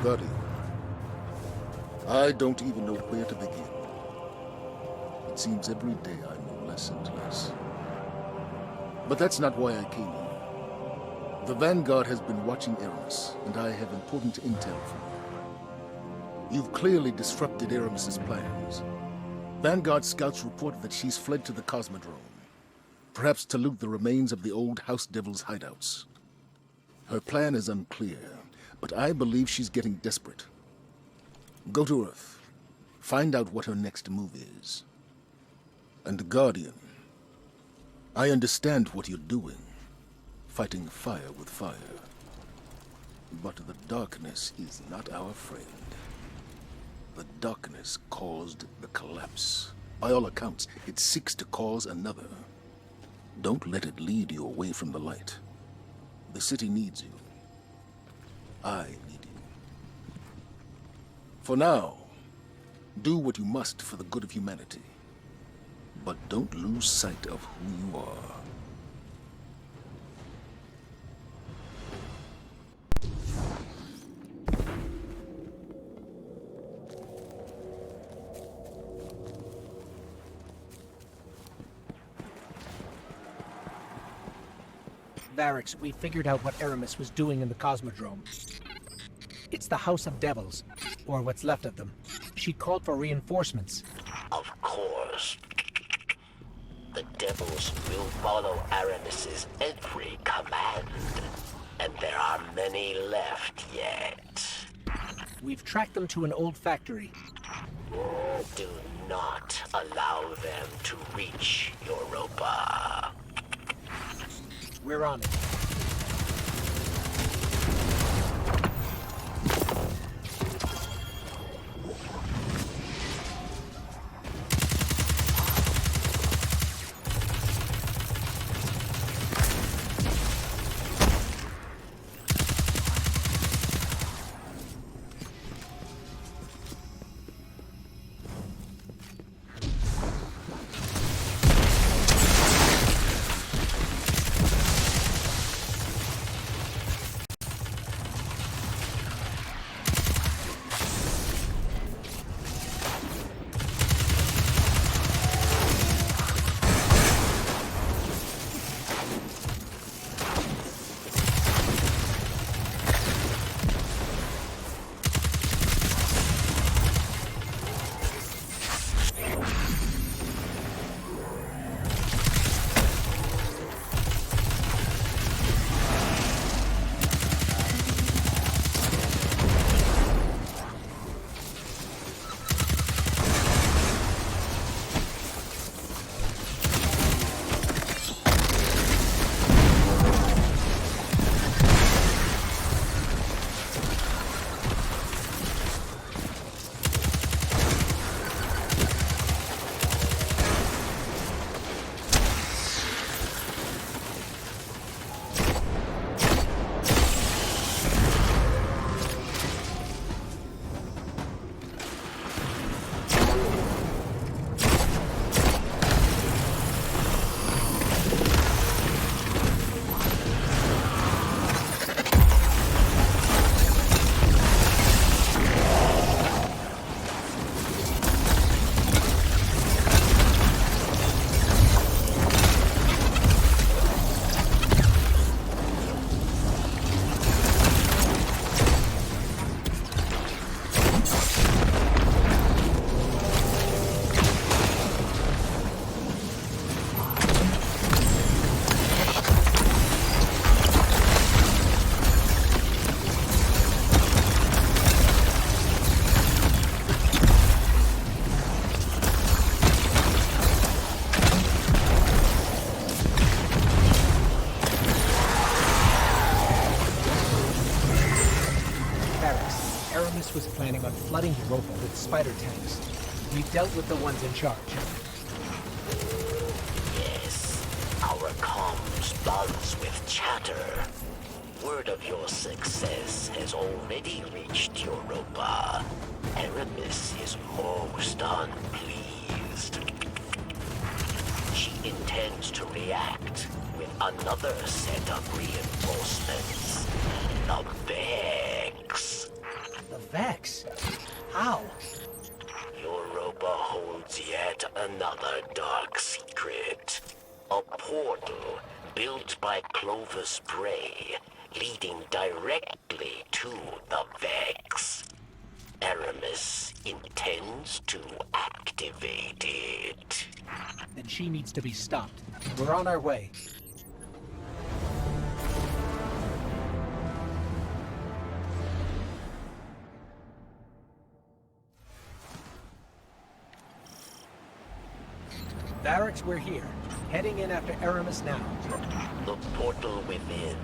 Guardian, I don't even know where to begin. It seems every day I know less and less. But that's not why I came here. The Vanguard has been watching Aramis, and I have important intel for you. You've clearly disrupted Aramis's plans. Vanguard scouts report that she's fled to the Cosmodrome, perhaps to loot the remains of the old House Devil's hideouts. Her plan is unclear, but I believe she's getting desperate. Go to Earth. Find out what her next move is. And Guardian, I understand what you're doing. Fighting fire with fire. But the darkness is not our friend. The darkness caused the collapse. By all accounts, it seeks to cause another. Don't let it lead you away from the light. The city needs you. I need you. For now, do what you must for the good of humanity. But don't lose sight of who you are. Barracks, we figured out what Aramis was doing in the Cosmodrome. It's the House of Devils, or what's left of them. She called for reinforcements. Of course. The Devils will follow Aramis's every command. And there are many left yet. We've tracked them to an old factory. Do not allow them to reach Europa. We're on it. Was planning on flooding Europa with spider tanks. We dealt with the ones in charge. Yes, our comms buzz with chatter. Word of your success has already reached Europa. Aramis is most unpleased. She intends to react with another set of reinforcements. The Begs. The Vex? How? Europa holds yet another dark secret. A portal built by Clovis Bray, leading directly to the Vex. Aramis intends to activate it. Then she needs to be stopped. We're on our way. Barracks, we're here. Heading in after Aramis now. The portal within.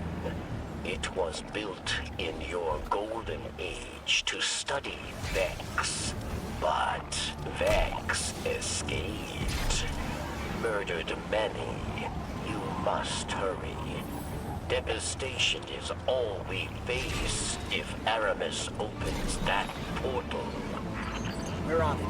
It was built in your golden age to study Vex. But Vex escaped. Murdered many. You must hurry. Devastation is all we face if Aramis opens that portal. We're on it.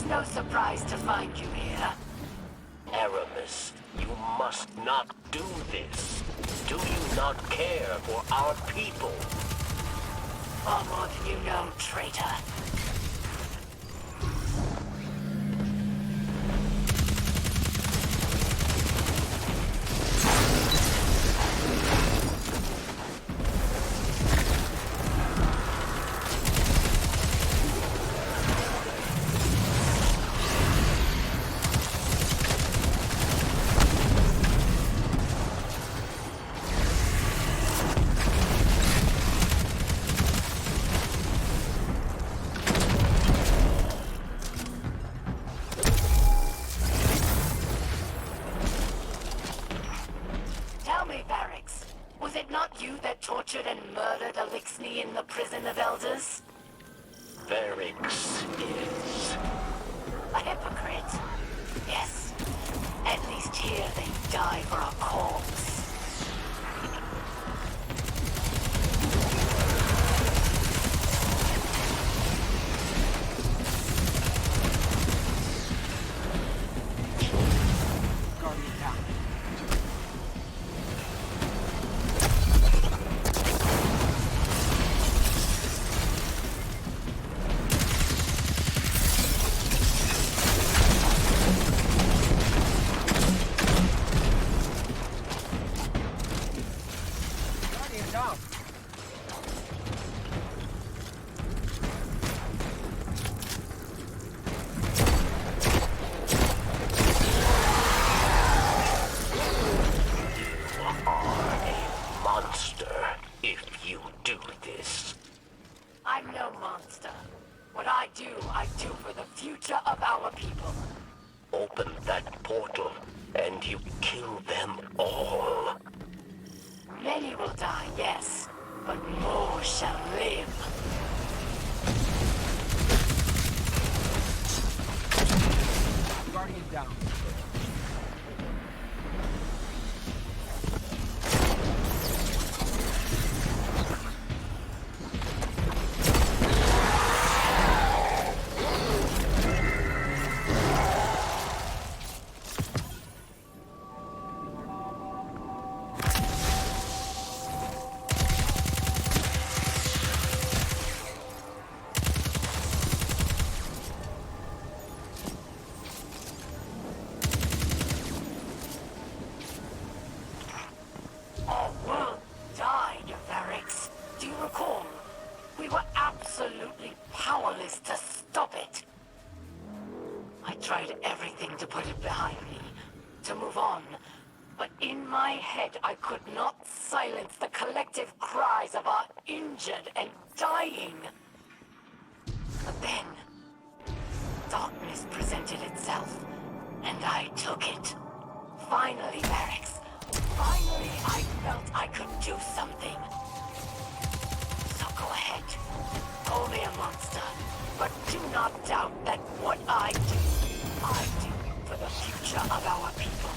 No surprise to find you here. Aramis, you must not do this. Do you not care for our people? Far more than you know, traitor. Tortured and murdered Elixni in the prison of elders? Varix is a hypocrite. Yes. At least here they die for a cause. Open that portal, and you kill them all. Many will die, yes, but more shall live. Guardian down. I could not silence the collective cries of our injured and dying. But then, darkness presented itself, and I took it. Finally, Barracks. Finally, I felt I could do something. So go ahead. Call me a monster, but do not doubt that what I do for the future of our people.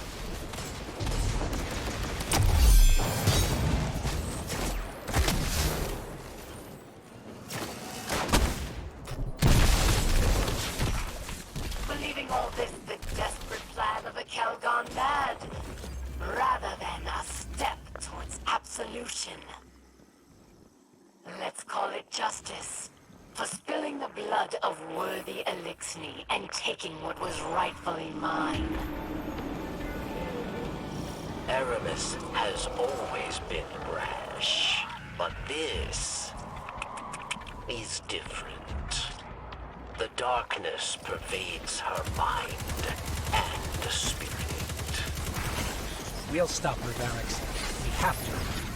calling all this the desperate plan of a Kell gone mad, rather than a step towards absolution. Let's call it justice, for spilling the blood of worthy Elixni and taking what was rightfully mine. Aramis has always been brash, but this is different. The darkness pervades her mind and spirit. We'll stop her, Varix. We have to.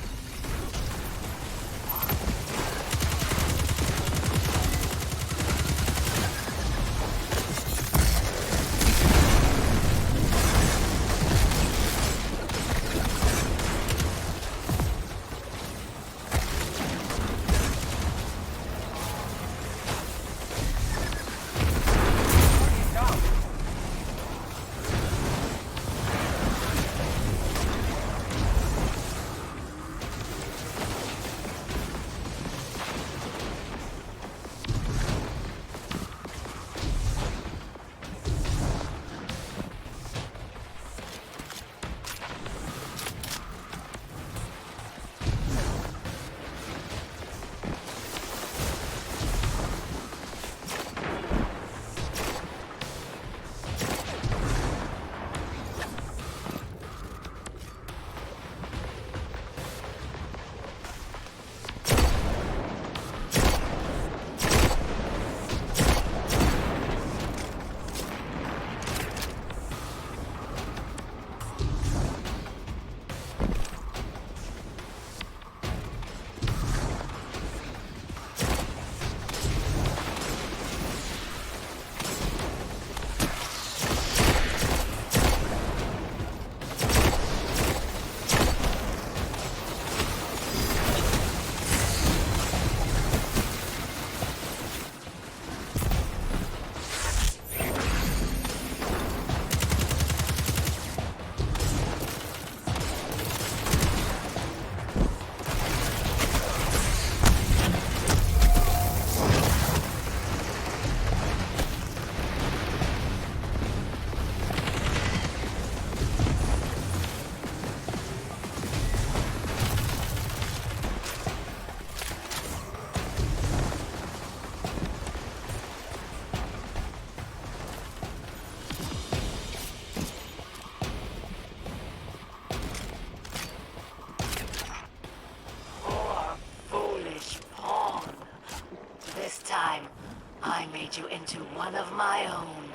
You into one of my own.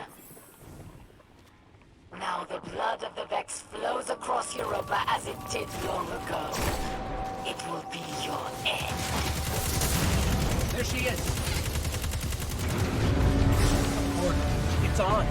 Now the blood of the Vex flows across Europa as it did long ago. It will be your end. There she is! Order. It's on!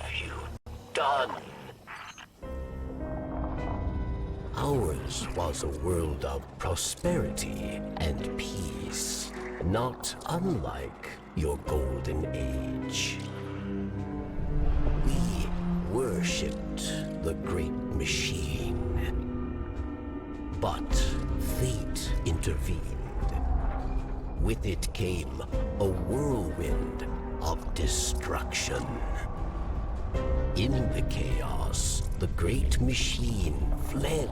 have you done? Ours was a world of prosperity and peace, not unlike your golden age. We worshipped the great machine, but fate intervened. With it came a whirlwind of destruction. In the chaos, the great machine fled,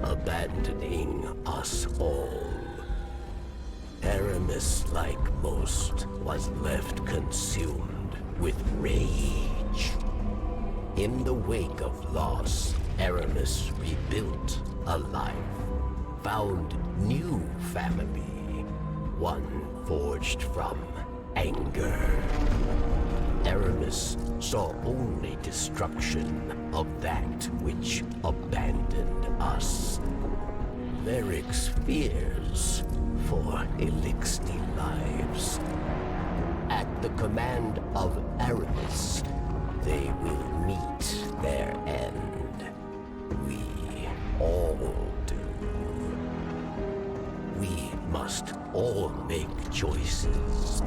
abandoning us all. Aramis, like most, was left consumed with rage. In the wake of loss, Aramis rebuilt a life, found new family, one forged from anger. Aramis saw only destruction of that which abandoned us. Varric's fears for Elixir lives. At the command of Aramis, they will meet their end. We all do. We must all make choices.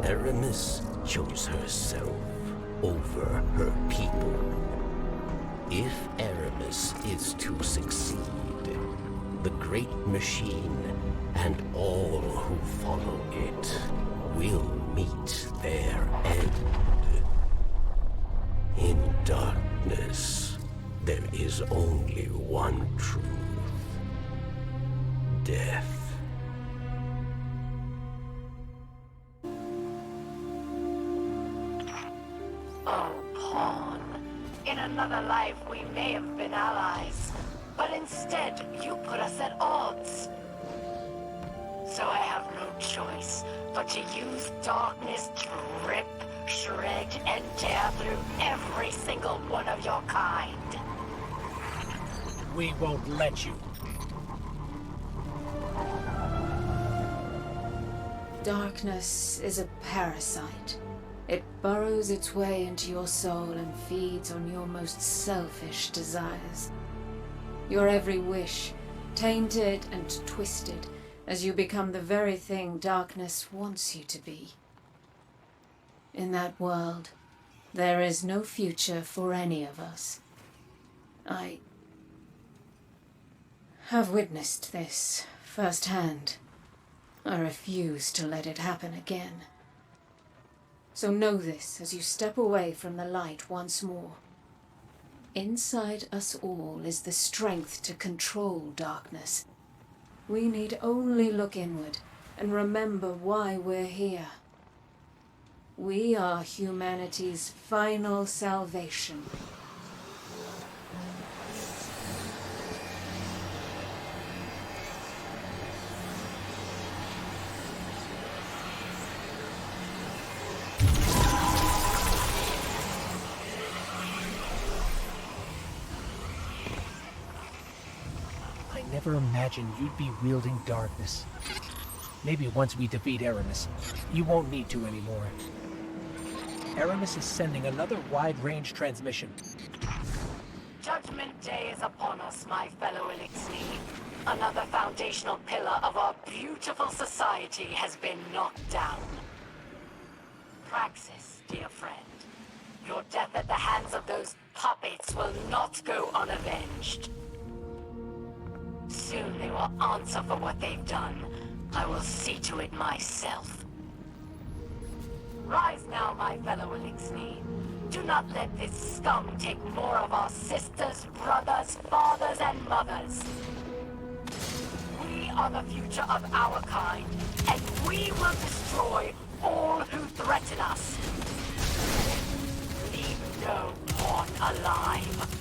Aramis chose herself over her people. If Aramis is to succeed, the great machine and all who follow it will meet their end. In darkness, there is only one truth. Death. Oh, Pawn. In another life, we may have been allies. But instead, you put us at odds. So I have no choice but to use darkness to rip, shred, and tear through every single one of your kind. We won't let you. Darkness is a parasite. It burrows its way into your soul and feeds on your most selfish desires. Your every wish, tainted and twisted, as you become the very thing darkness wants you to be. In that world, there is no future for any of us. I have witnessed this firsthand. I refuse to let it happen again. So know this as you step away from the light once more. Inside us all is the strength to control darkness. We need only look inward and remember why we're here. We are humanity's final salvation. I never imagined you'd be wielding darkness. Maybe once we defeat Aramis, you won't need to anymore. Aramis is sending another wide-range transmission. Judgment Day is upon us, my fellow Elixir. Another foundational pillar of our beautiful society has been knocked down. Praxis, dear friend. Your death at the hands of those puppets will not go unavenged. Soon they will answer for what they've done. I will see to it myself. Rise now, my fellow Elixir. Do not let this scum take more of our sisters, brothers, fathers, and mothers. We are the future of our kind, and we will destroy all who threaten us. Leave no pawn alive.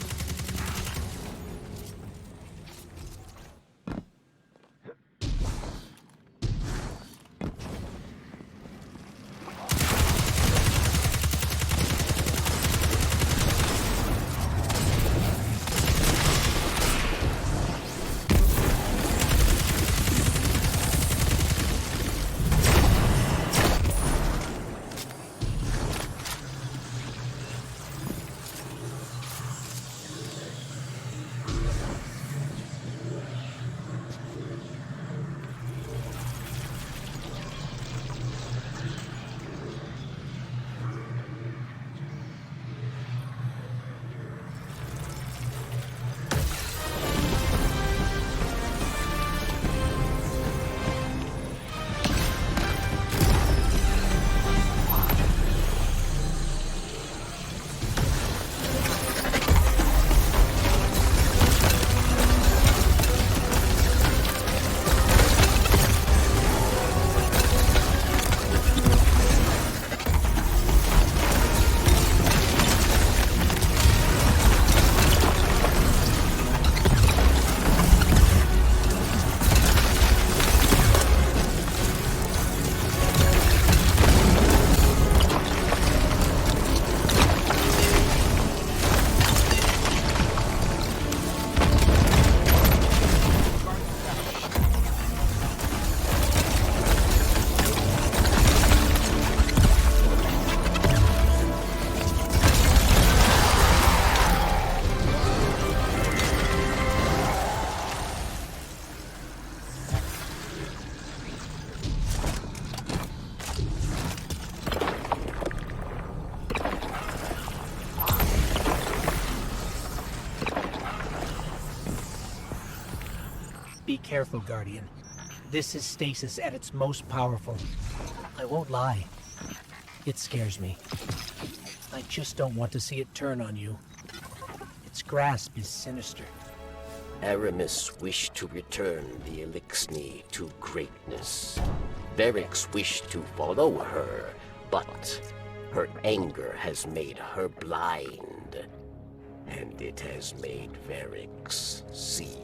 Be careful, Guardian. This is Stasis at its most powerful. I won't lie. It scares me. I just don't want to see it turn on you. Its grasp is sinister. Aramis wished to return the Elixni to greatness. Verix wished to follow her, but her anger has made her blind. And it has made Verix see.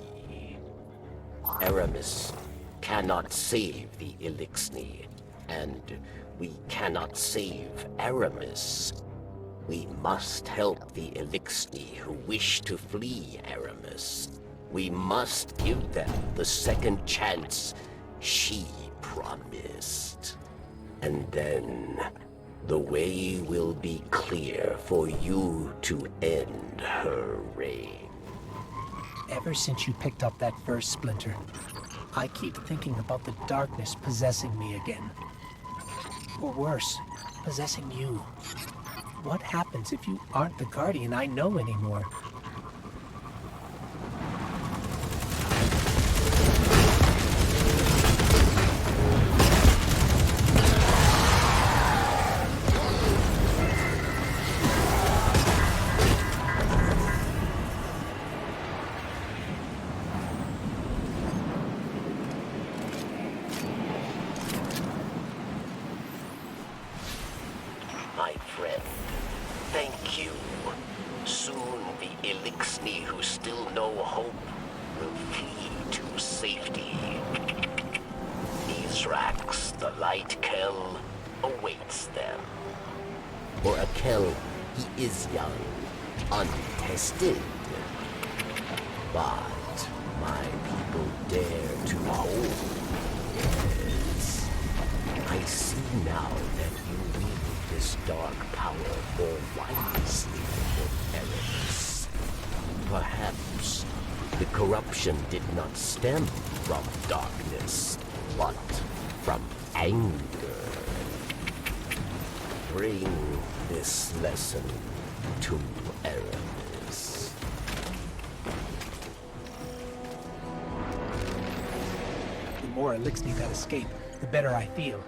Aramis cannot save the Elixni, and we cannot save Aramis. We must help the Elixni who wish to flee Aramis. We must give them the second chance she promised. And then the way will be clear for you to end her reign. Ever since you picked up that first splinter, I keep thinking about the darkness possessing me again. Or worse, possessing you. What happens if you aren't the Guardian I know anymore? My friend, thank you. Soon the Elixni who still know hope will flee to safety. Mizrax, the light Kell, awaits them. For a Kell, he is young, untested. But my people dare to hold. Yes. I see now that you wield this dark power more wisely than Aramis. Perhaps the corruption did not stem from darkness, but from anger. Bring this lesson to Aramis. The more Elixni that escape, the better I feel.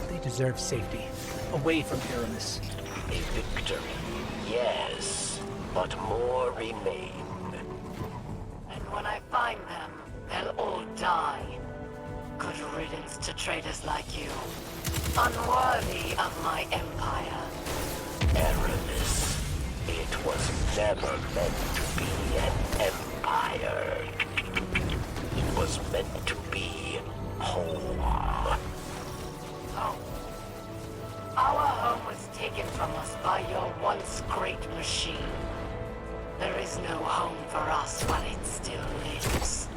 They deserve safety, away from Aramis. A victory, yes, but more remain. And when I find them, they'll all die. Good riddance to traitors like you. Unworthy of my empire. Aramis, it was never meant to be an empire. It was meant to be home. Home. Our home was taken from us by your once great machine. There is no home for us while it still lives.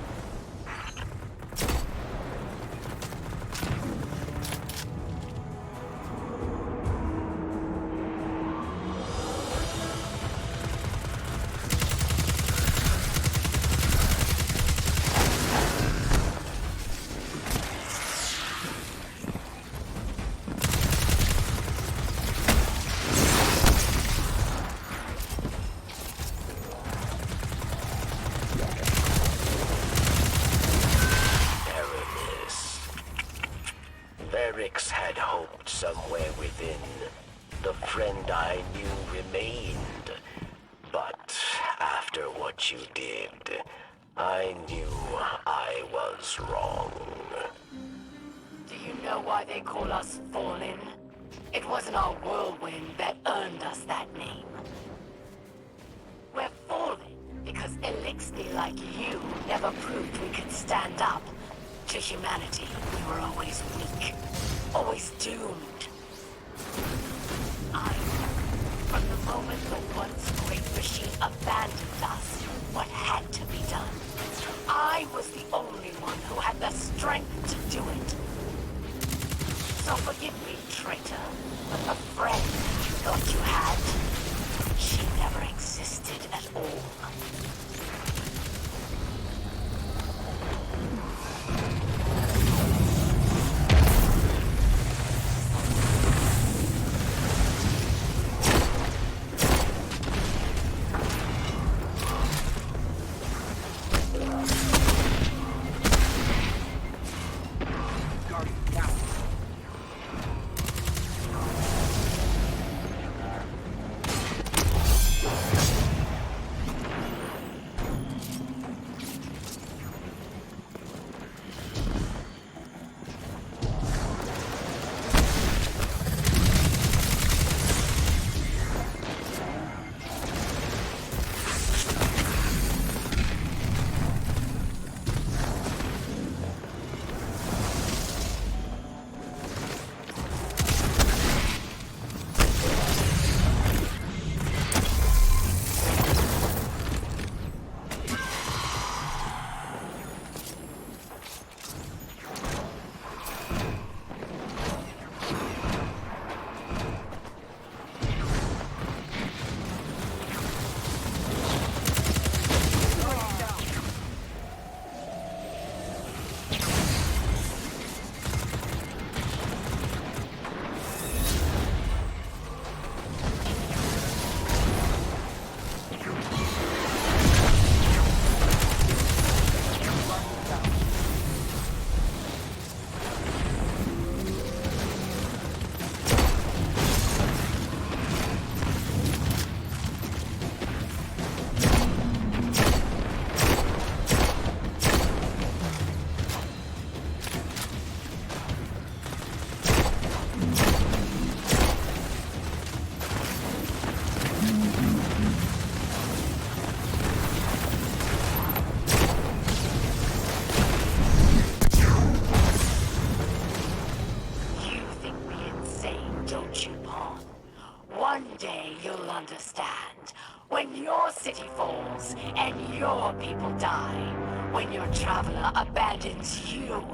Verix had hoped somewhere within. The friend I knew remained. But after what you did, I knew I was wrong. Do you know why they call us Fallen? It wasn't our whirlwind that earned us that name. We're Fallen because Elixni like you never proved we could stand up. To humanity, we were always weak, always doomed. From the moment the once great machine abandoned us, what had to be done? I was the only one who had the strength to do it. So forgive me, traitor, but the friend you thought you had, she never existed at all. understand. When your city falls and your people die, when your traveler abandons you.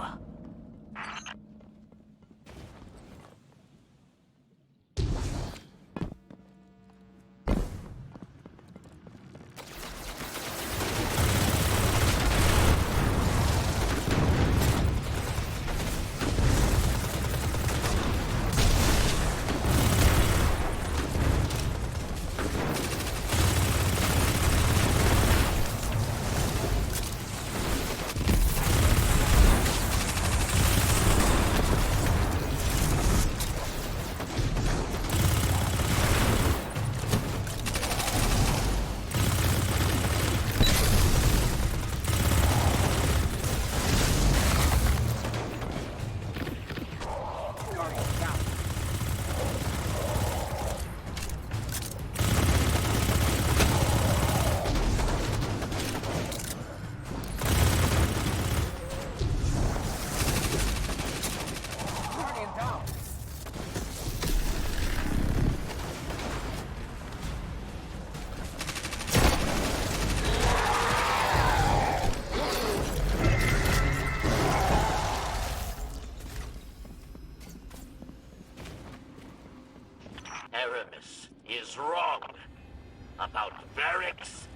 Aramis is wrong. About Varix,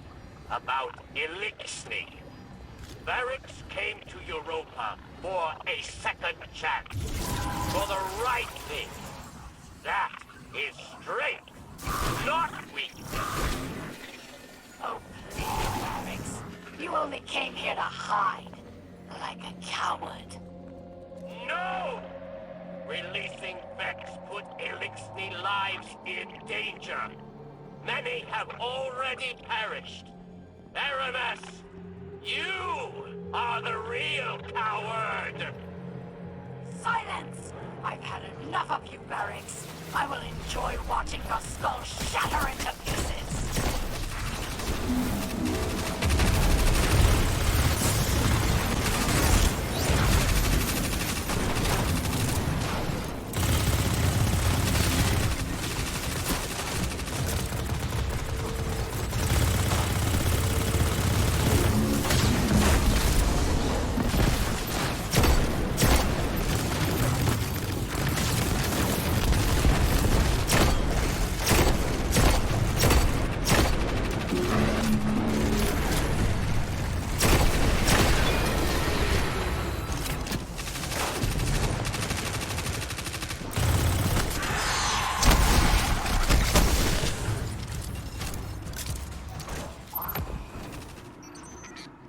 about Elixni. Varix came to Europa for a second chance. For the right thing. That is strength, not weakness. Oh, please, Varix. You only came here to hide. Like a coward. No! Releasing Vex put Elixni lives in danger. Many have already perished. Aramis, you are the real coward! Silence! I've had enough of you, Varix. I will enjoy watching your skull shatter into pieces.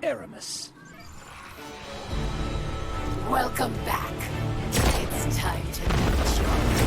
Aramis. Welcome back. It's time to meet your...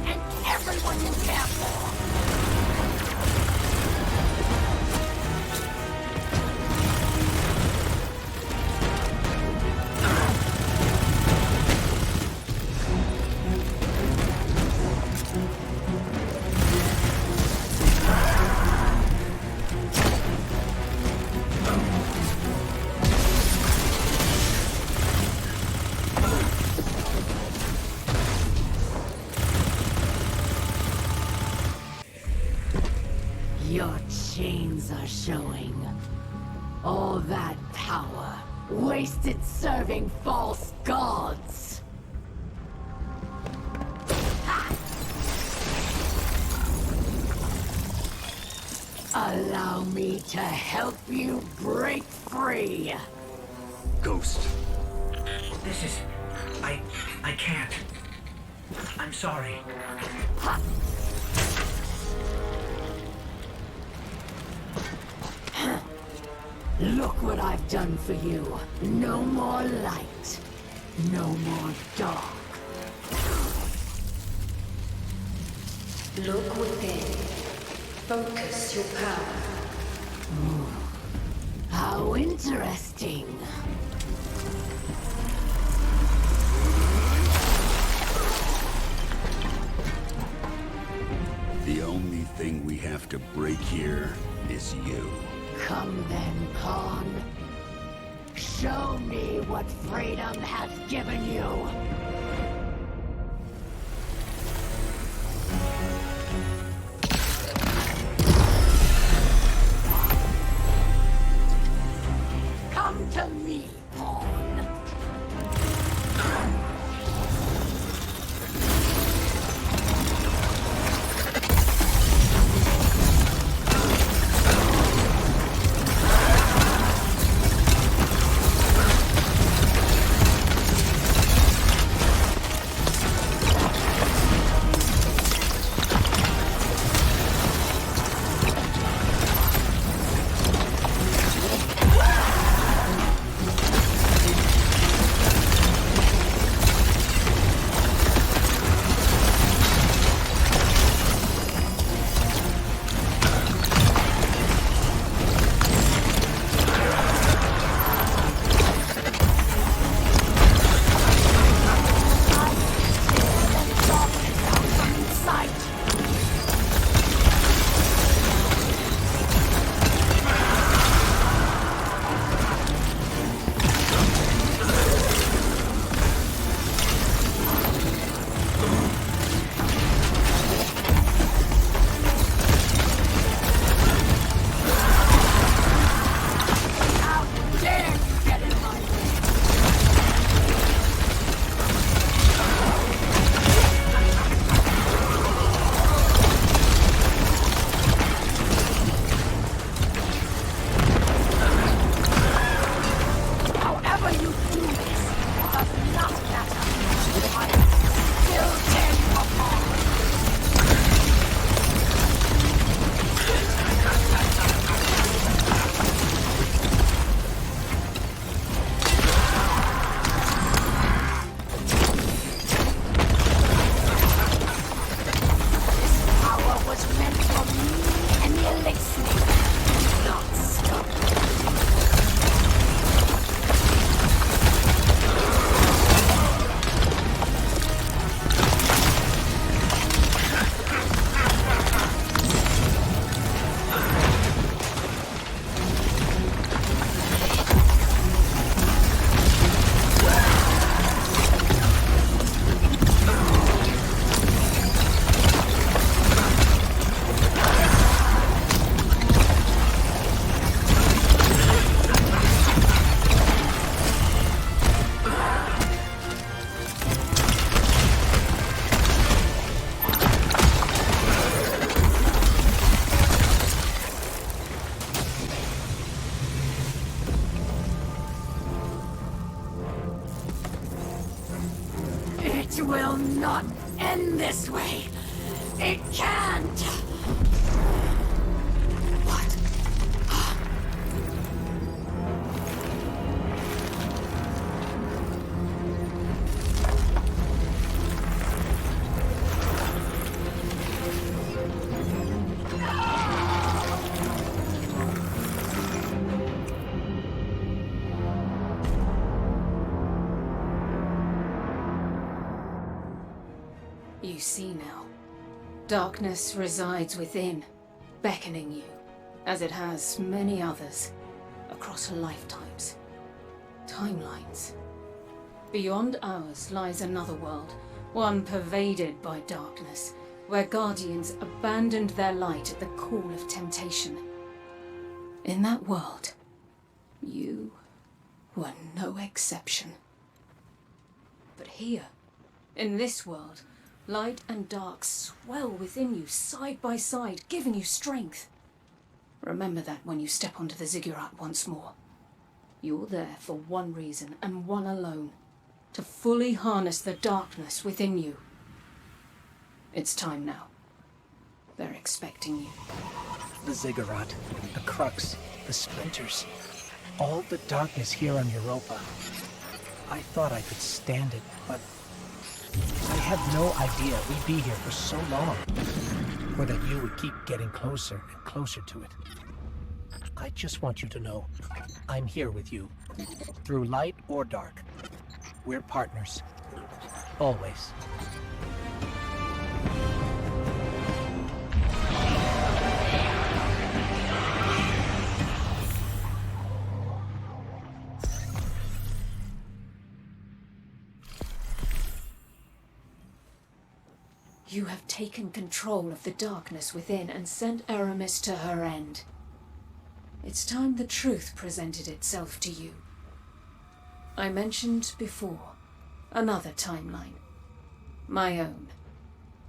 and everyone you care for. Your chains are showing. All that power, wasted serving false gods. Ha! Allow me to help you break free. Ghost. This is... I can't. I'm sorry. Ha! Look what I've done for you. No more light. No more dark. Look within. Focus your power. How interesting. The only thing we have to break here is you. Come then, Khan. Show me what freedom has given you. Come to me, Pawn. It will not end this way. It can't. What? you see now. Darkness resides within, beckoning you, as it has many others, across lifetimes. Timelines. Beyond ours lies another world, one pervaded by darkness, where guardians abandoned their light at the call of temptation. In that world, you were no exception. But here, in this world, light and dark swell within you side by side, giving you strength. Remember that when you step onto the ziggurat once more. You're there for one reason and one alone, to fully harness the darkness within you. It's time now. They're expecting you. The ziggurat, the Crux, the splinters. All the darkness here on Europa. I thought I could stand it, but I had no idea we'd be here for so long. Or that you would keep getting closer and closer to it. I just want you to know, I'm here with you. Through light or dark. We're partners. Always. You have taken control of the darkness within and sent Aramis to her end. It's time the truth presented itself to you. I mentioned before, another timeline. My own.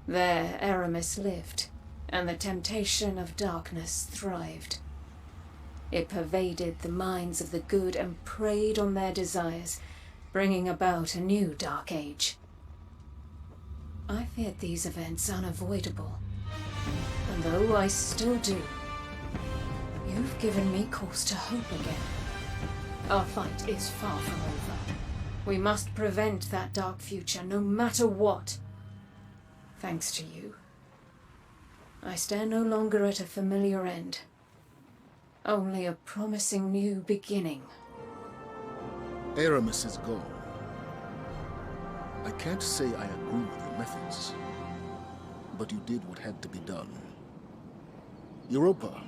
There Aramis lived, and the temptation of darkness thrived. It pervaded the minds of the good and preyed on their desires, bringing about a new dark age. I feared these events unavoidable, and though I still do, you've given me cause to hope again. Our fight is far from over. We must prevent that dark future, no matter what. Thanks to you, I stare no longer at a familiar end, only a promising new beginning. Aramis is gone. I can't say I agree with your methods, but you did what had to be done. Europa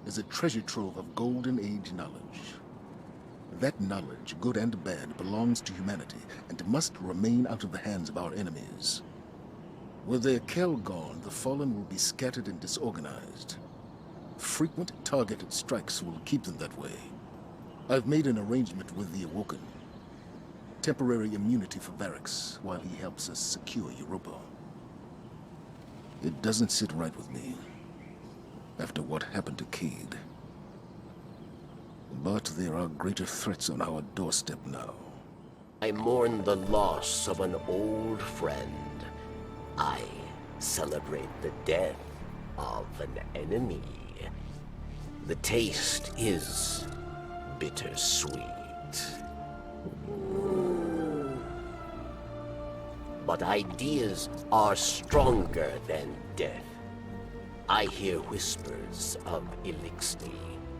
is a treasure trove of Golden Age knowledge. That knowledge, good and bad, belongs to humanity and must remain out of the hands of our enemies. With their Kell gone, the fallen will be scattered and disorganized. Frequent targeted strikes will keep them that way. I've made an arrangement with the Awoken. Temporary immunity for Varix while he helps us secure Europa. It doesn't sit right with me after what happened to Cade. But there are greater threats on our doorstep now. I mourn the loss of an old friend. I celebrate the death of an enemy. The taste is bittersweet. But ideas are stronger than death. I hear whispers of Elixni,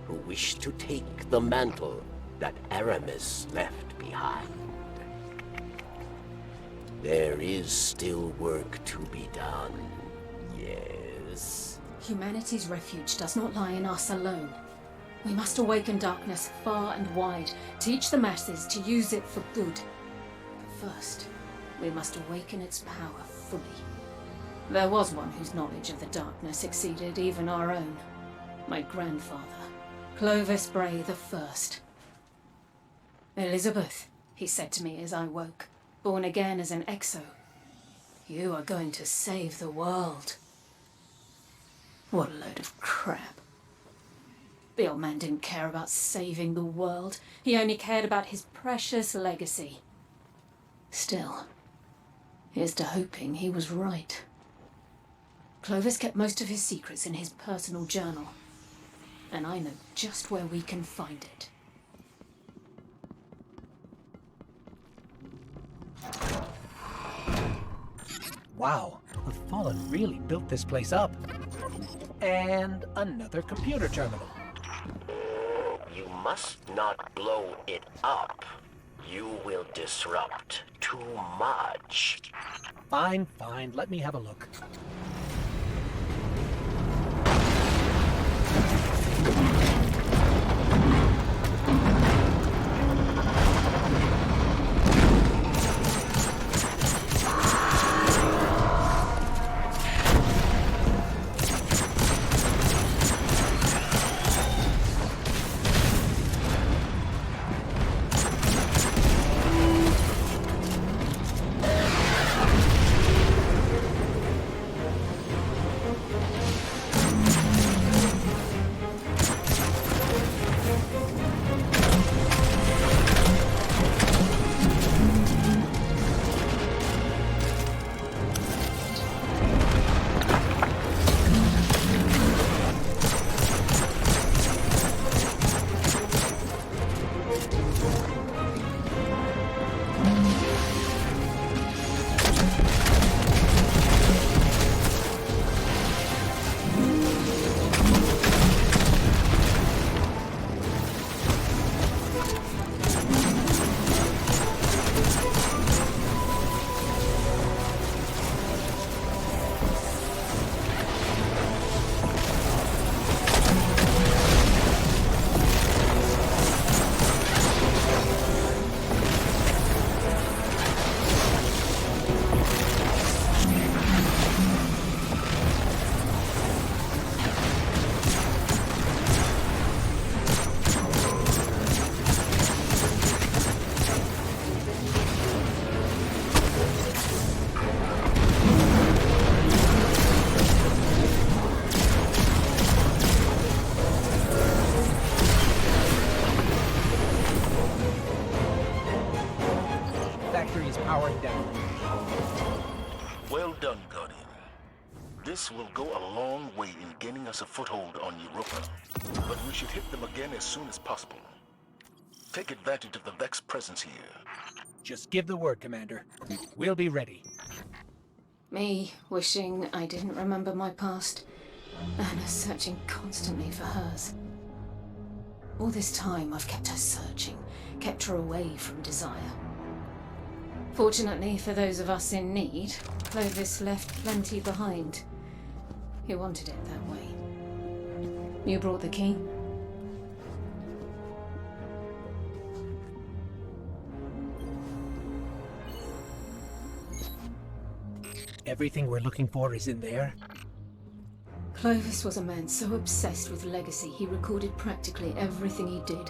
who wish to take the mantle that Aramis left behind. There is still work to be done, yes. Humanity's refuge does not lie in us alone. We must awaken darkness far and wide, teach the masses to use it for good. But first, we must awaken its power fully. There was one whose knowledge of the darkness exceeded even our own. My grandfather, Clovis Bray I. Elizabeth, he said to me as I woke, born again as an exo. You are going to save the world. What a load of crap. The old man didn't care about saving the world. He only cared about his precious legacy. Still, here's to hoping he was right. Clovis kept most of his secrets in his personal journal, and I know just where we can find it. Wow, the Fallen really built this place up. And another computer terminal. You must not blow it up. You will disrupt too much. Fine, fine. Let me have a look. Powering down. Well done, Guardian. This will go a long way in gaining us a foothold on Europa. But we should hit them again as soon as possible. Take advantage of the Vex presence here. Just give the word, Commander. We'll be ready. Me wishing I didn't remember my past. Anna searching constantly for hers. All this time I've kept her searching, kept her away from desire. Fortunately for those of us in need, Clovis left plenty behind. He wanted it that way. You brought the key? Everything we're looking for is in there? Clovis was a man so obsessed with legacy he recorded practically everything he did,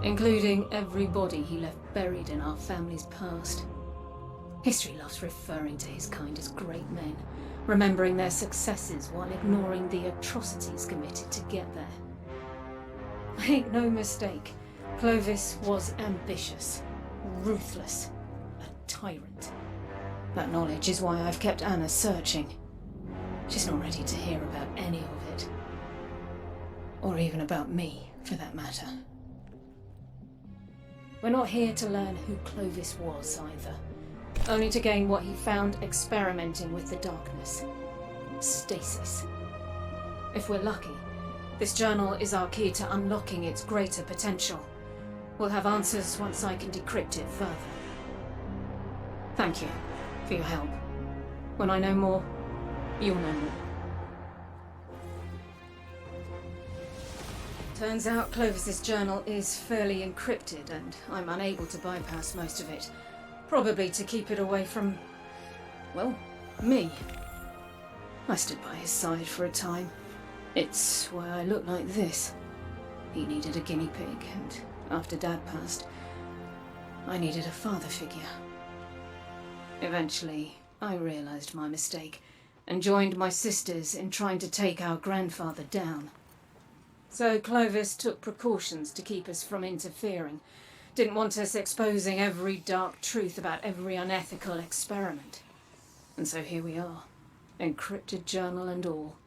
including every body he left buried in our family's past. History loves referring to his kind as great men, remembering their successes while ignoring the atrocities committed to get there. Make no mistake, Clovis was ambitious, ruthless, a tyrant. That knowledge is why I've kept Anna searching. She's not ready to hear about any of it. Or even about me, for that matter. We're not here to learn who Clovis was, either. Only to gain what he found experimenting with the darkness. Stasis. If we're lucky, this journal is our key to unlocking its greater potential. We'll have answers once I can decrypt it further. Thank you for your help. When I know more, you'll know more. Turns out Clovis's journal is fairly encrypted, and I'm unable to bypass most of it. Probably to keep it away from, well, me. I stood by his side for a time. It's why I look like this. He needed a guinea pig, and after Dad passed, I needed a father figure. Eventually, I realized my mistake and joined my sisters in trying to take our grandfather down. So Clovis took precautions to keep us from interfering. Didn't want us exposing every dark truth about every unethical experiment. And so here we are, encrypted journal and all.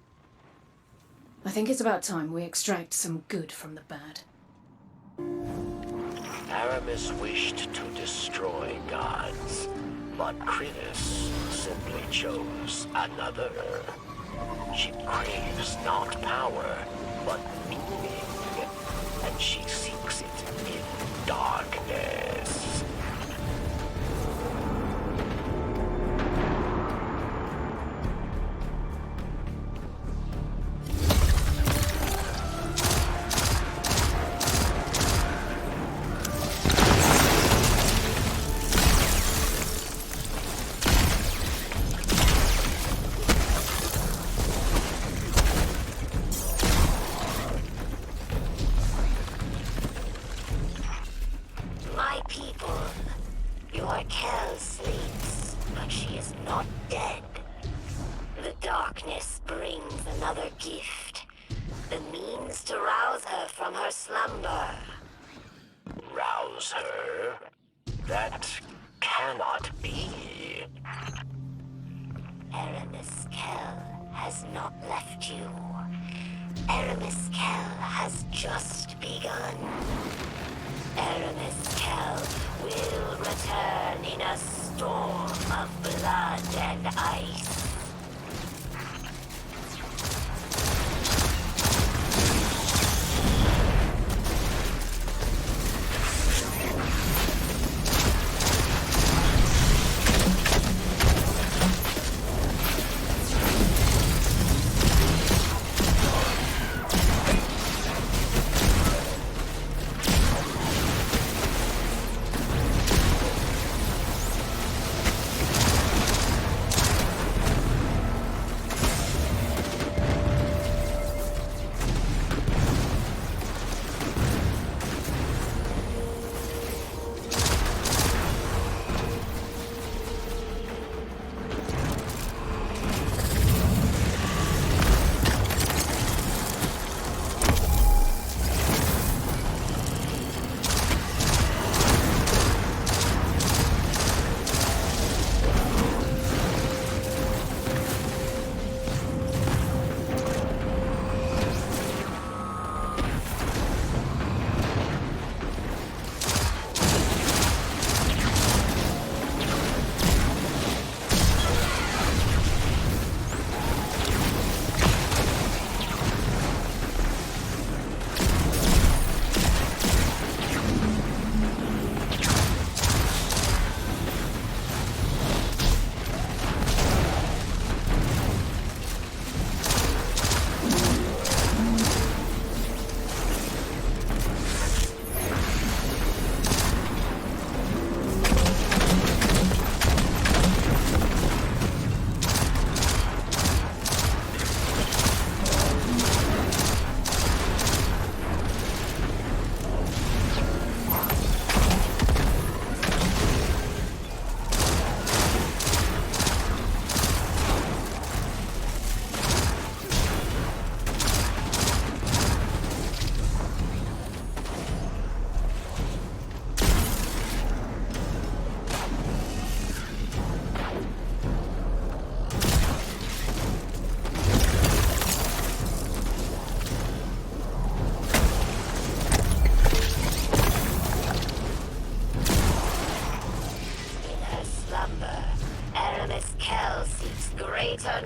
I think it's about time we extract some good from the bad. Aramis wished to destroy gods, but Critus simply chose another. She craves not power, but meaning, and she seeks it in darkness. brings another gift. The means to rouse her from her slumber. Rouse her? That cannot be. Aramis Kell has not left you. Aramis Kell has just begun. Aramis Kell will return in a storm of blood and ice.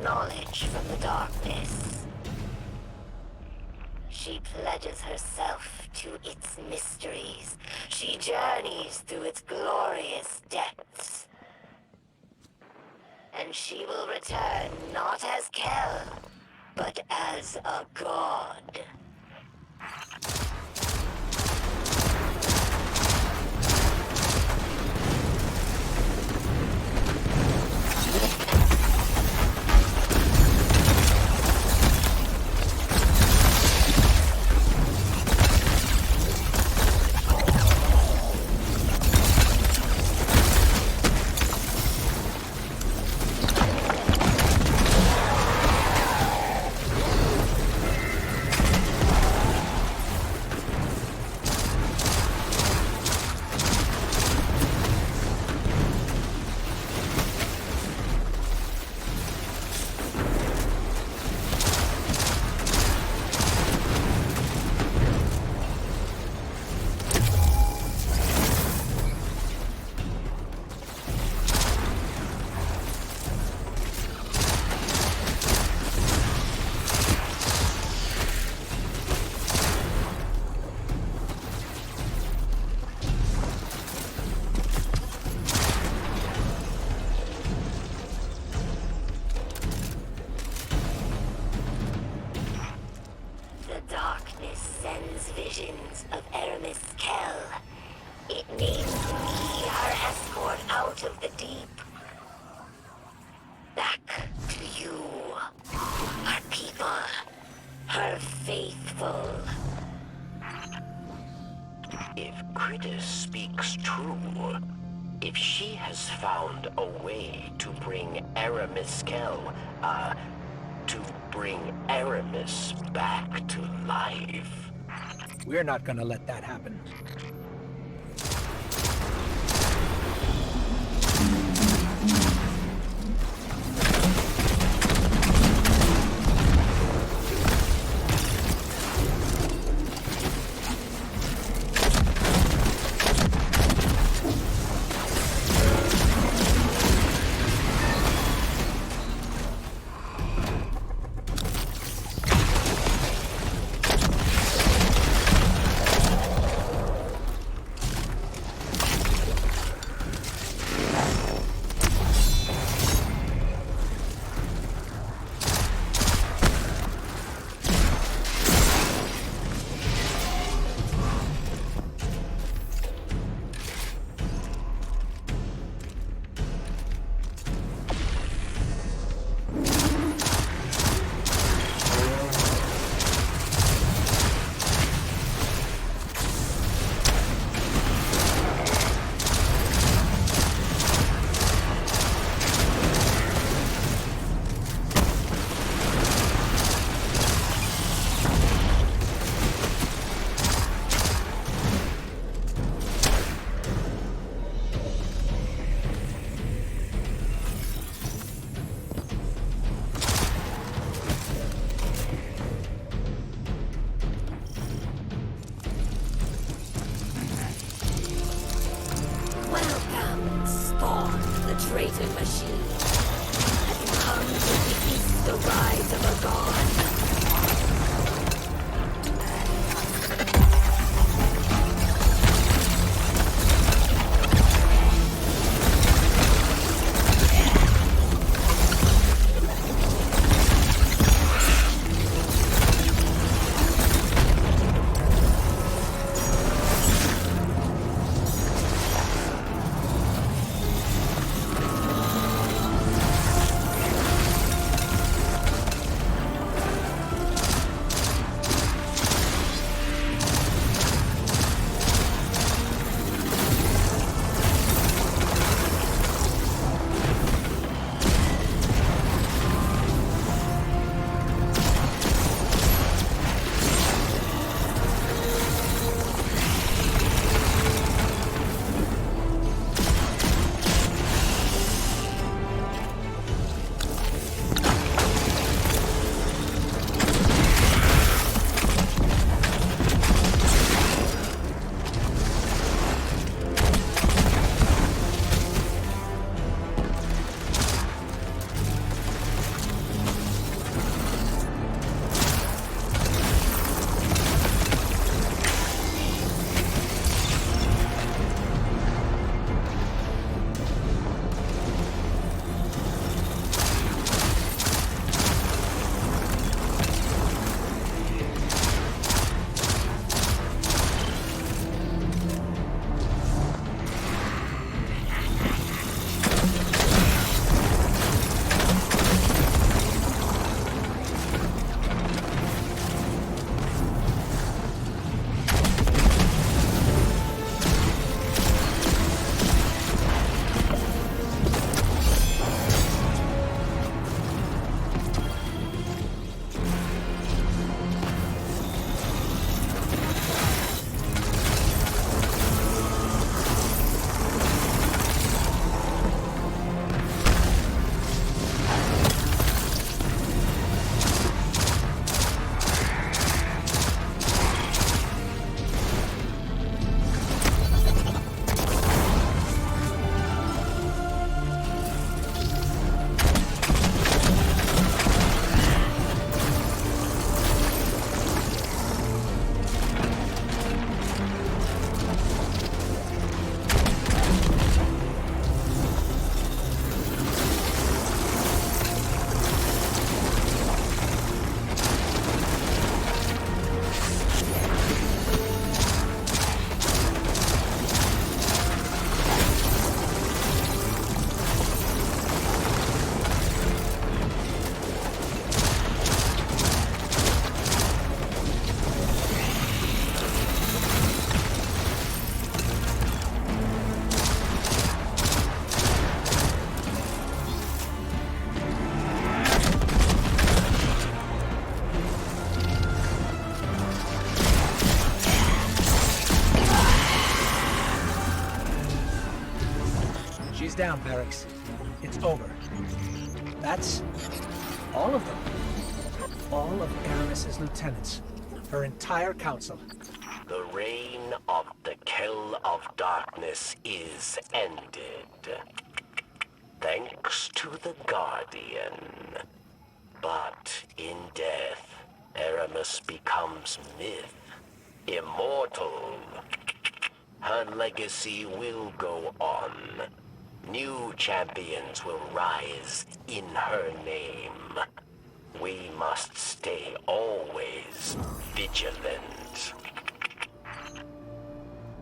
knowledge from the darkness. She pledges herself to its mysteries. She journeys through its glorious depths. And she will return not as Kell, but as a god. Visions of Aramis Kell. It needs me, her escort out of the deep. Back to you, her people, her faithful. If Crux speaks true, if she has found a way to bring Aramis Kell, to bring Aramis back to life. We're not gonna let that happen. down, Barracks. It's over. That's all of them. All of Aramis's lieutenants. Her entire council. The reign of the Kell of Darkness is ended. Thanks to the Guardian. But in death, Aramis becomes myth. Immortal. Her legacy will go on. New champions will rise in her name. We must stay always vigilant.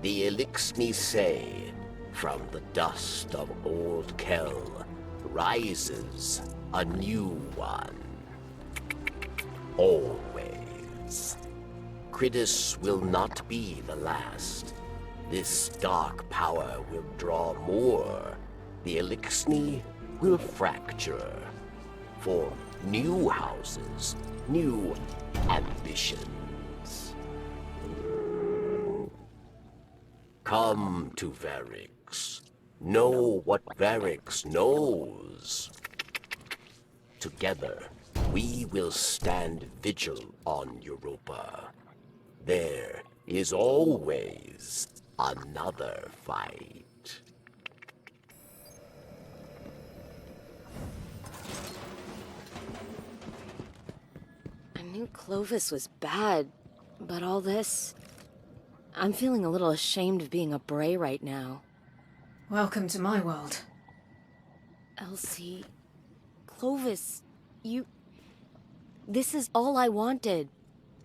The Elixni say, from the dust of old Kell rises a new one. Always. Critus will not be the last. This dark power will draw more. The Elixni will fracture. For new houses, new ambitions. Come to Varix. Know what Varix knows. Together, we will stand vigil on Europa. There is always another fight. I knew Clovis was bad, but all this... I'm feeling a little ashamed of being a Bray right now. Welcome to my world. Elsie... Clovis... you... This is all I wanted.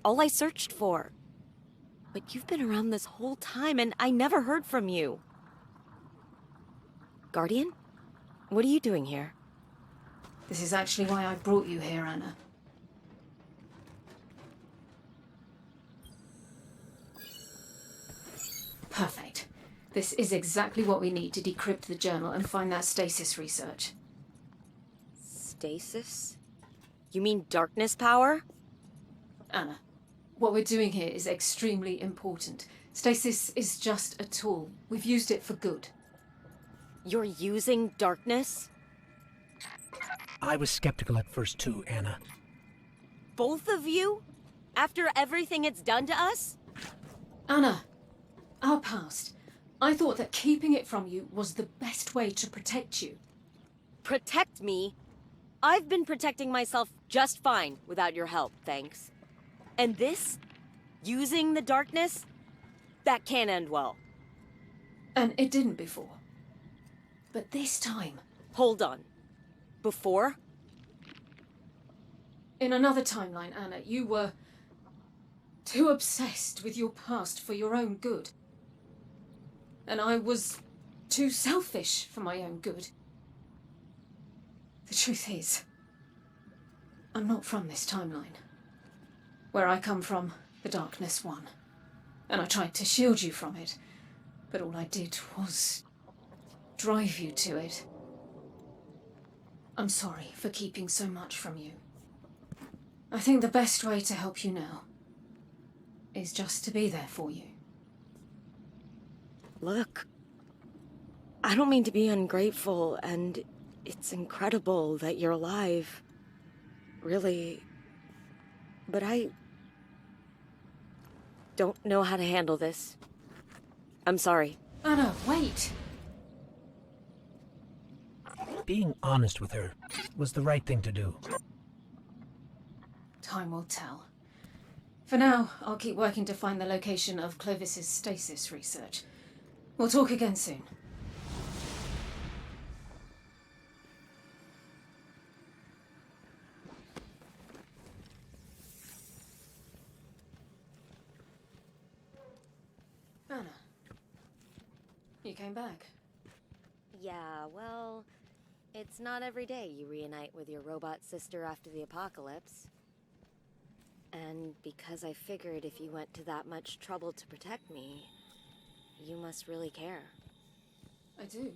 All I searched for. But you've been around this whole time, and I never heard from you. Guardian? What are you doing here? This is actually why I brought you here, Anna. Perfect. This is exactly what we need to decrypt the journal and find that stasis research. Stasis? You mean darkness power? Anna, what we're doing here is extremely important. Stasis is just a tool. We've used it for good. You're using darkness? I was skeptical at first too, Anna. Both of you? After everything it's done to us? Anna, our past. I thought that keeping it from you was the best way to protect you. Protect me? I've been protecting myself just fine without your help, thanks. And this? Using the darkness? That can't end well. And it didn't before. But this time... Hold on. Before? In another timeline, Anna, you were... too obsessed with your past for your own good. And I was too selfish for my own good. The truth is, I'm not from this timeline. Where I come from, the darkness won. And I tried to shield you from it, but all I did was drive you to it. I'm sorry for keeping so much from you. I think the best way to help you now is just to be there for you. Look, I don't mean to be ungrateful, and it's incredible that you're alive. Really. But I don't know how to handle this. I'm sorry. Anna, wait! Being honest with her was the right thing to do. Time will tell. For now, I'll keep working to find the location of Clovis's stasis research. We'll talk again soon. Anna, you came back. Yeah, well, it's not every day you reunite with your robot sister after the apocalypse. And because I figured if you went to that much trouble to protect me, you must really care. I do.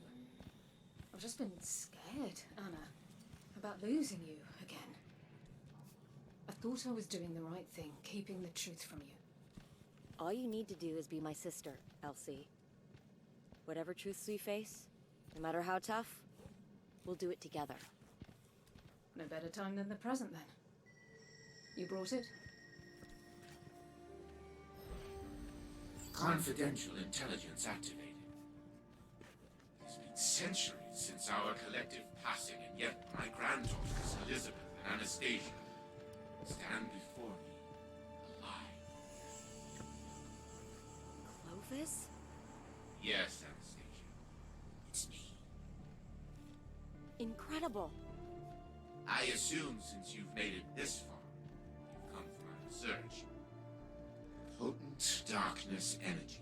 I've just been scared, Anna, about losing you again. I thought I was doing the right thing, keeping the truth from you. All you need to do is be my sister, Elsie. Whatever truths we face, No matter how tough, we'll do it together. No better time than the present, then. You brought it? Confidential intelligence activated. It's been centuries since our collective passing, and yet my granddaughters, Elizabeth and Anastasia, stand before me, alive. Clovis? Yes, Anastasia. It's me. Incredible. I assume since you've made it this far, you've come for my research. Potent darkness energy.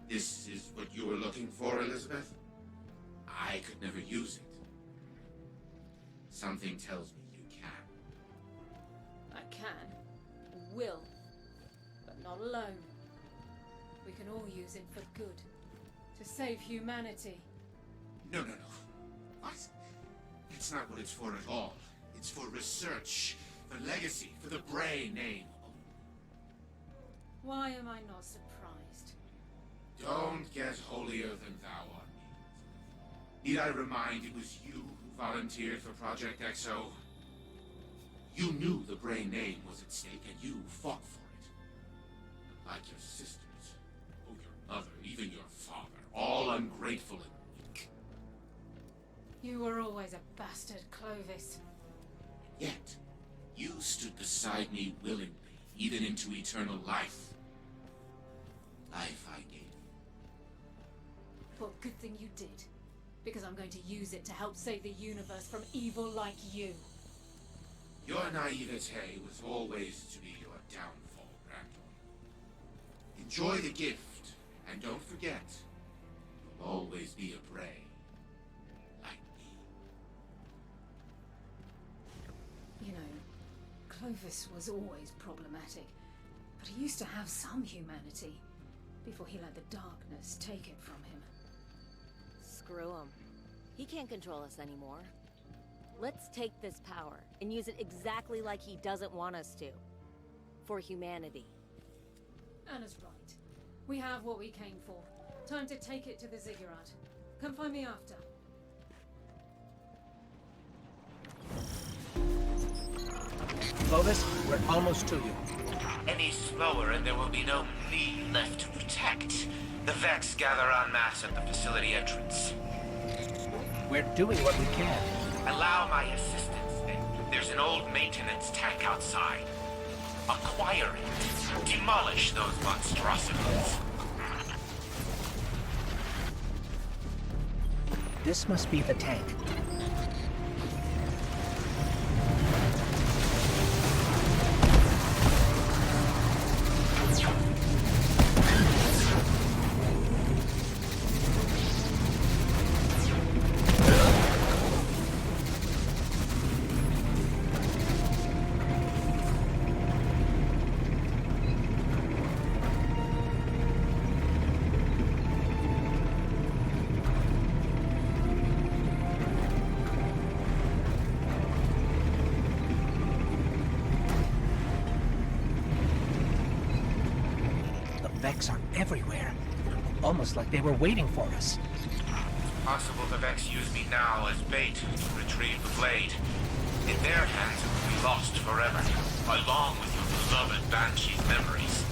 This is what you were looking for, Elizabeth? I could never use it. Something tells me you can. I can. Will. But not alone. We can all use it for good. To save humanity. No. What? It's not what it's for at all. It's for research, for legacy, for the Bray name. Why am I not surprised? Don't get holier than thou on me. Need I remind it was you who volunteered for Project XO? You knew the Bray name was at stake and you fought for it. But like your sisters, oh, your mother, even your father, all ungrateful and weak. You were always a bastard, Clovis. Yet, you stood beside me willingly, even into eternal life. Life I gave. Well, good thing you did. Because I'm going to use it to help save the universe from evil like you. Your naivete was always to be your downfall, granddaughter. Enjoy the gift, and don't forget, you'll always be a Bray. Like me. You know, Clovis was always problematic, but he used to have some humanity before he let the darkness take it from him. Screw him. He can't control us anymore. Let's take this power and use it exactly like he doesn't want us to. For humanity. Anna's right. We have what we came for. Time to take it to the ziggurat. Come find me after. Clovis, we're almost to you. Any slower and there will be no me left to protect. The Vex gather en masse at the facility entrance. We're doing what we can. Allow my assistance, then. There's an old maintenance tank outside. Acquire it. Demolish those monstrosities. This must be the tank. Vex are everywhere. Almost like they were waiting for us. Possible the Vex use me now as bait to retrieve the blade. In their hands it will be lost forever, along with your beloved Banshee's memories.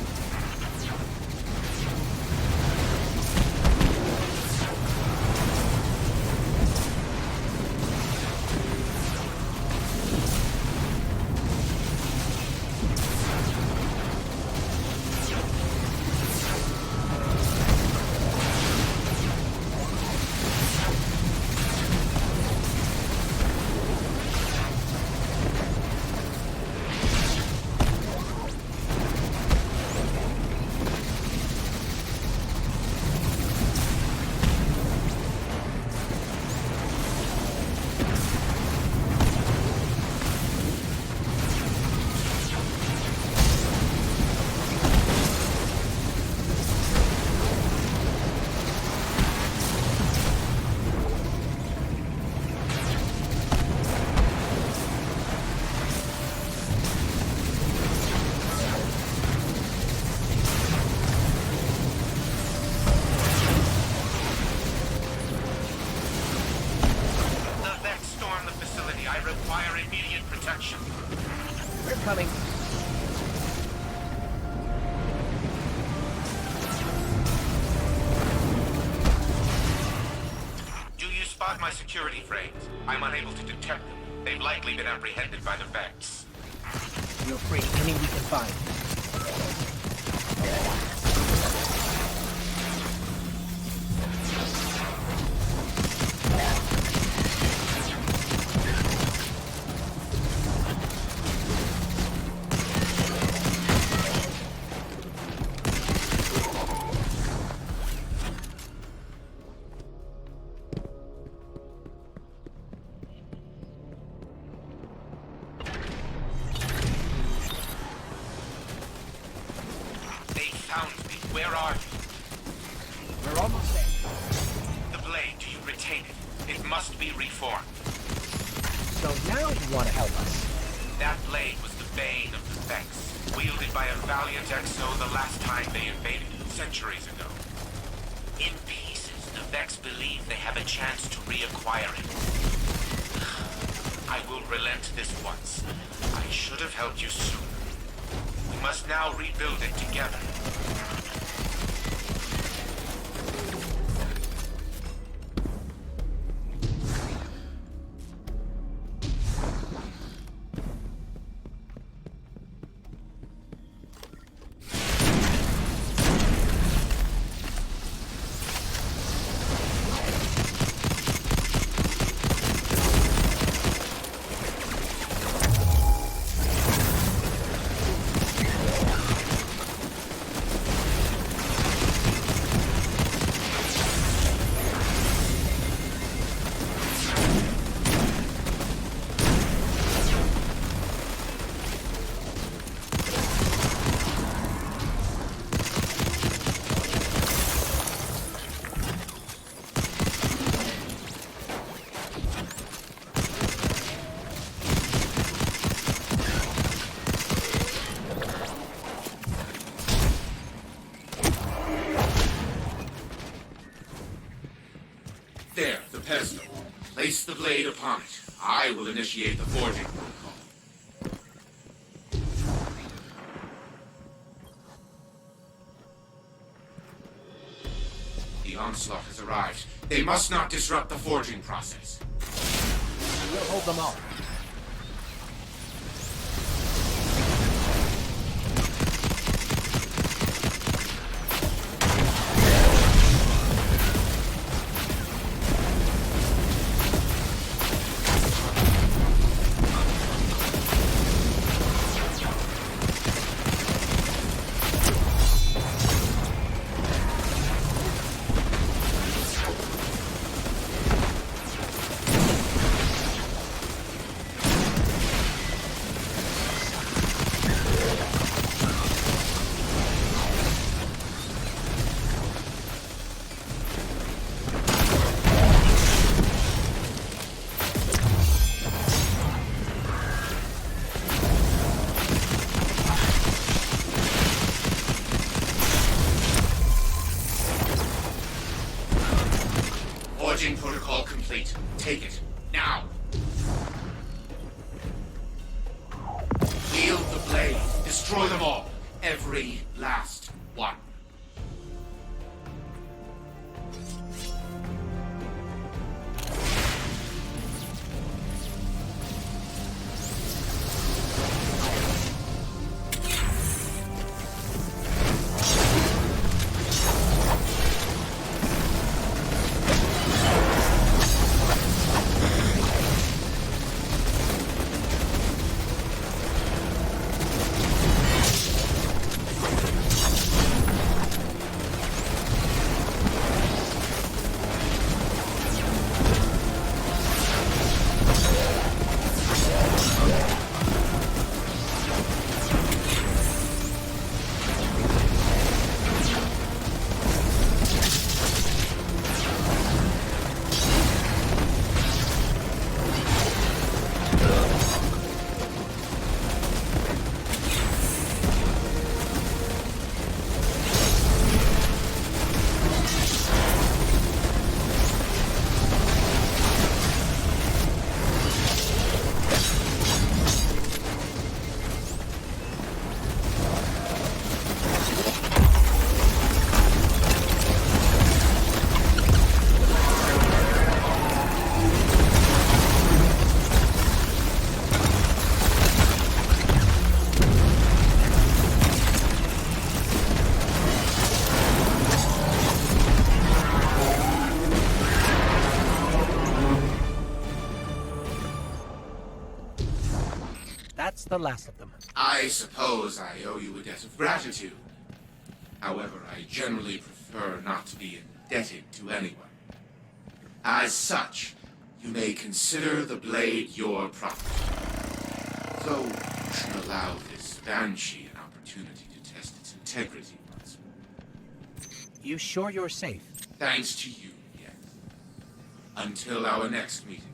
coming. Do you spot my security frames? I'm unable to detect them. They've likely been apprehended by the Vex. We'll free any we can find. Where are you? We're almost there. The blade, do you retain it? It must be reformed. So now you want to help us? That blade was the bane of the Vex, wielded by a valiant Exo the last time they invaded, centuries ago. In pieces, the Vex believe they have a chance to reacquire it. I will relent this once. I should have helped you sooner. We must now rebuild it together. There, the pedestal. Place the blade upon it. I will initiate the forging protocol. The onslaught has arrived. They must not disrupt the forging process. We'll hold them off. Forging protocol complete. Take it. Now! Wield the blade. Destroy them all. Every last one. the last of them. I suppose I owe you a debt of gratitude. However, I generally prefer not to be indebted to anyone. As such, you may consider the blade your property. Though you should allow this Banshee an opportunity to test its integrity once more. You sure you're safe? Thanks to you, yes. Until our next meeting.